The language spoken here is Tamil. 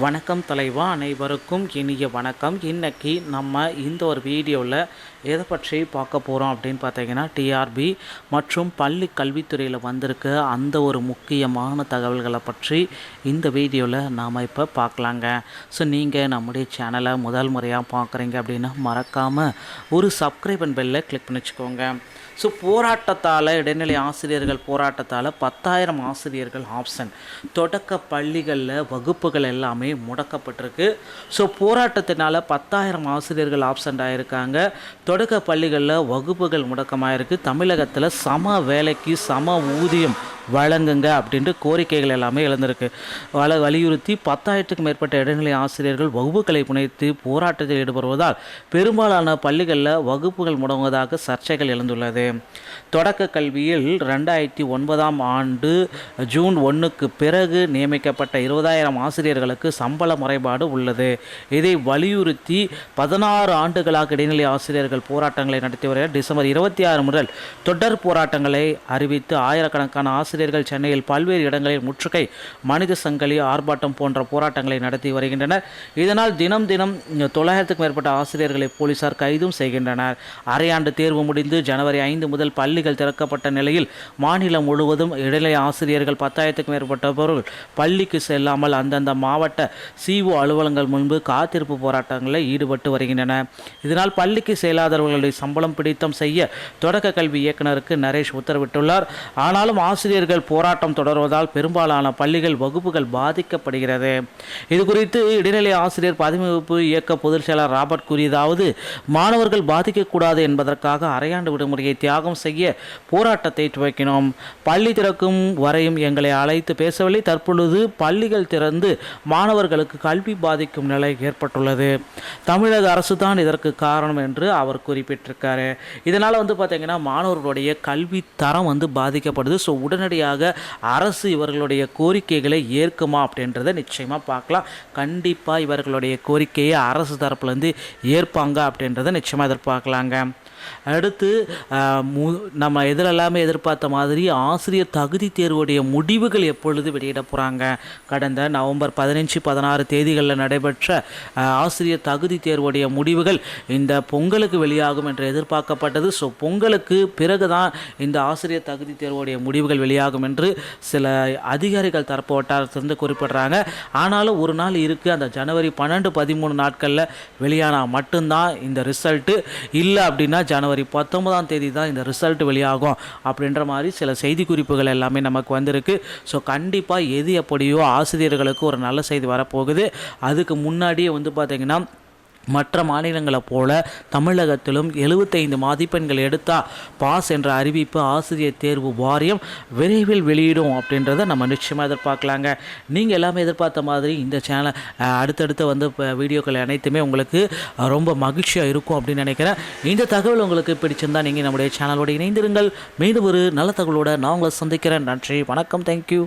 வணக்கம் தலைவா, அனைவருக்கும் இனிய வணக்கம். இன்றைக்கி நம்ம இந்த ஒரு வீடியோவில் எதை பற்றி பார்க்க போகிறோம் அப்படின்னு பார்த்தீங்கன்னா, டிஆர்பி மற்றும் பள்ளி கல்வித்துறையில் வந்திருக்க அந்த ஒரு முக்கியமான தகவல்களை பற்றி இந்த வீடியோவில் நாம் இப்போ பார்க்கலாங்க. ஸோ நீங்கள் நம்முடைய சேனலை முதல் முறையாக பார்க்குறீங்க அப்படின்னா மறக்காமல் ஒரு சப்ஸ்கிரைப் அண்ட் பெல்லை கிளிக் பண்ணி வச்சுக்கோங்க. ஸோ போராட்டத்தால், இடைநிலை ஆசிரியர்கள் போராட்டத்தால் 10,000 ஆசிரியர்கள் ஆப்ஷன். தொடக்க பள்ளிகளில் வகுப்புகள் எல்லாமே முடக்கப்பட்டிருக்கு. ஸோ போராட்டத்தினால் 10,000 ஆசிரியர்கள் ஆப்சண்ட் ஆகியிருக்காங்க. தொடக்க பள்ளிகளில் வகுப்புகள் முடக்கமாயிருக்கு. தமிழகத்தில் சம வேலைக்கு சம ஊதியம் வழங்குங்க அப்படின்ட்டு கோரிக்கைகள் எல்லாமே எழுந்திருக்கு. வலியுறுத்தி 10,000க்கும் மேற்பட்ட இடைநிலை ஆசிரியர்கள் வகுப்புகளை புனைத்து போராட்டத்தில் ஈடுபடுவதால் பெரும்பாலான பள்ளிகளில் வகுப்புகள் முடங்குவதாக சர்ச்சைகள் எழுந்துள்ளது. தொடக்க கல்வியில் 2009ஆம் ஆண்டு ஜூன் 1க்கு பிறகு நியமிக்கப்பட்ட 20,000 ஆசிரியர்களுக்கு சம்பள முறைப்பாடு உள்ளது. இதை வலியுறுத்தி 16 ஆண்டுகளாக இடைநிலை ஆசிரியர்கள் போராட்டங்களை நடத்தி வருகிறார். டிசம்பர் 26 முதல் தொடர் போராட்டங்களை அறிவித்து ஆயிரக்கணக்கான ஆசிரியர்கள் சென்னையில் பல்வேறு இடங்களில் முற்றுகை, மனித சங்கிலி, ஆர்ப்பாட்டம் போன்ற போராட்டங்களை நடத்தி வருகின்றனர். இதனால் தினம் 900க்கும் மேற்பட்ட ஆசிரியர்களை போலீசார் கைதும் செய்கின்றனர். அரையாண்டு தேர்வு முடிந்து ஜனவரி 5 முதல் பள்ளிகள் திறக்கப்பட்ட நிலையில் மாநிலம் முழுவதும் இடைநிலை ஆசிரியர்கள் 10,000க்கும் மேற்பட்டவர்கள் பள்ளிக்கு செல்லாமல் அந்தந்த மாவட்ட சிஓ அலுவலகங்கள் முன்பு காத்திருப்பு போராட்டங்களில் ஈடுபட்டு வருகின்றனர். இதனால் பள்ளிக்கு செல்லாதவர்களுடைய சம்பளம் பிடித்தம் செய்ய தொடக்க கல்வி இயக்குநருக்கு நரேஷ் உத்தரவிட்டுள்ளார். ஆனாலும் ஆசிரியர்கள் போராட்டம் தொடர்வதால் பெரும்பாலான பள்ளிகள் வகுப்புகள் பாதிக்கப்படுகிறது. இது குறித்து இடைநிலை ஆசிரியர் பதவி வகுப்பு இயக்க பொதுச் செயலர் ராபர்ட் கூறியதாவது, மாணவர்கள் பாதிக்கக்கூடாது என்பதற்காக அரையாண்டு விடுமுறையை தியாகம் செய்ய போராட்டத்தை துவக்கினோம். பள்ளி திறக்கும் வரையும் எங்களை அழைத்து பேசவில்லை. தற்பொழுது பள்ளிகள் திறந்து மாணவர்களுக்கு கல்வி பாதிக்கும் நிலை ஏற்பட்டுள்ளது. தமிழக அரசு தான் இதற்கு காரணம் என்று அவர் குறிப்பிட்டிருக்காரு. இதனால் பார்த்தீங்கன்னா மாணவர்களுடைய கல்வி தரம் பாதிக்கப்படுது. ஸோ உடனடியாக அரசு இவர்களுடைய கோரிக்கைகளை ஏற்குமா அப்படின்றத நிச்சயமாக பார்க்கலாம். கண்டிப்பாக இவர்களுடைய கோரிக்கையை அரசு தரப்புலேருந்து ஏற்பாங்க அப்படின்றத நிச்சயமாக எதிர்பார்க்கலாங்க. அடுத்து நம்ம எல்லாமே எதிர்பார்த்த மாதிரி ஆசிரியர் தகுதி தேர்வுடைய முடிவுகள் எப்பொழுது வெளியிட போகிறாங்க. கடந்த நவம்பர் 15, 16 தேதிகளில் நடைபெற்ற ஆசிரியர் தகுதி தேர்வுடைய முடிவுகள் இந்த பொங்கலுக்கு வெளியாகும் என்று எதிர்பார்க்கப்பட்டது. ஸோ பொங்கலுக்கு பிறகு தான் இந்த ஆசிரியர் தகுதி தேர்வுடைய முடிவுகள் வெளியாகும் என்று சில அதிகாரிகள் தரப்பு வட்டாரத்திலிருந்து குறிப்பிடுறாங்க. ஆனாலும் ஒரு நாள் இருக்குது. அந்த ஜனவரி 12, 13 நாட்களில் வெளியானால் மட்டும்தான் இந்த ரிசல்ட்டு. இல்லை அப்படின்னா ஜனவரி 19ஆம் தேதி தான் இந்த ரிசல்ட் வெளியாகும் அப்படின்ற மாதிரி சில செய்தி குறிப்புகள் எல்லாமே நமக்கு வந்திருக்கு. ஸோ கண்டிப்பாக எது எப்படியோ ஆசிரியர்களுக்கு ஒரு நல்ல செய்தி வரப்போகுது. அதுக்கு முன்னாடியே பார்த்திங்கன்னா மற்ற மாநிலங்களைப் போல தமிழகத்திலும் 75 மதிப்பெண்கள் எடுத்தால் பாஸ் என்ற அறிவிப்பு ஆசிரியர் தேர்வு வாரியம் விரைவில் வெளியிடும் அப்படின்றத நம்ம நிச்சயமாக எதிர்பார்க்கலாங்க. நீங்கள் எல்லாமே எதிர்பார்த்த மாதிரி இந்த சேனலை அடுத்தடுத்து வீடியோக்கள் அனைத்துமே உங்களுக்கு ரொம்ப மகிழ்ச்சியாக இருக்கும் அப்படின்னு நினைக்கிறேன். இந்த தகவல் உங்களுக்கு பிடிச்சிருந்தால் நீங்கள் நம்முடைய சேனலோடு இணைந்திருங்கள். மீண்டும் ஒரு நல்ல தகவலோடு நான் உங்களை சந்திக்கிறேன். நன்றி, வணக்கம், தேங்க்யூ.